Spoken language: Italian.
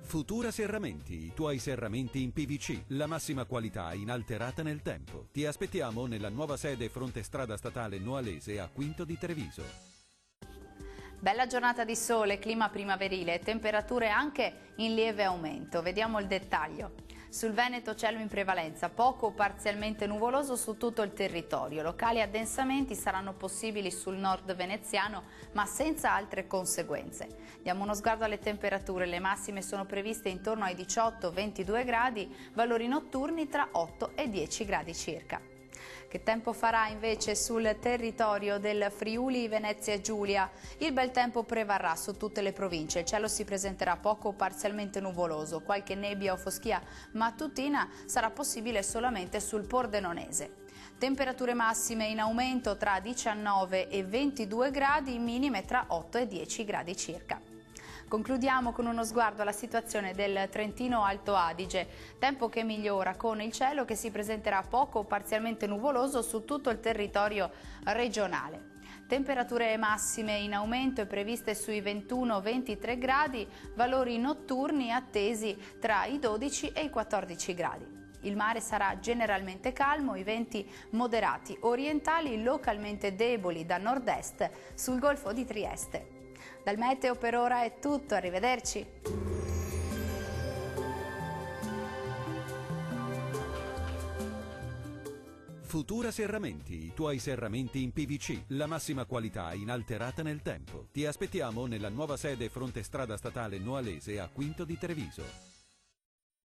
Futura Serramenti, i tuoi serramenti in PVC, la massima qualità inalterata nel tempo. Ti aspettiamo nella nuova sede fronte strada statale Noalese a Quinto di Treviso. Bella giornata di sole, clima primaverile, temperature anche in lieve aumento. Vediamo il dettaglio. Sul Veneto cielo in prevalenza, poco o parzialmente nuvoloso su tutto il territorio. Locali addensamenti saranno possibili sul nord veneziano, ma senza altre conseguenze. Diamo uno sguardo alle temperature. Le massime sono previste intorno ai 18-22 gradi, valori notturni tra 8 e 10 gradi circa. Che tempo farà invece sul territorio del Friuli Venezia Giulia? Il bel tempo prevarrà su tutte le province, il cielo si presenterà poco o parzialmente nuvoloso, qualche nebbia o foschia mattutina sarà possibile solamente sul Pordenonese. Temperature massime in aumento tra 19 e 22 gradi, minime tra 8 e 10 gradi circa. Concludiamo con uno sguardo alla situazione del Trentino Alto Adige, tempo che migliora con il cielo che si presenterà poco o parzialmente nuvoloso su tutto il territorio regionale. Temperature massime in aumento e previste sui 21-23 gradi, valori notturni attesi tra i 12 e i 14 gradi. Il mare sarà generalmente calmo, i venti moderati orientali localmente deboli da nord-est sul Golfo di Trieste. Dal meteo per ora è tutto, arrivederci. Futura Serramenti, i tuoi serramenti in PVC, la massima qualità inalterata nel tempo. Ti aspettiamo nella nuova sede fronte strada statale Noalese a Quinto di Treviso.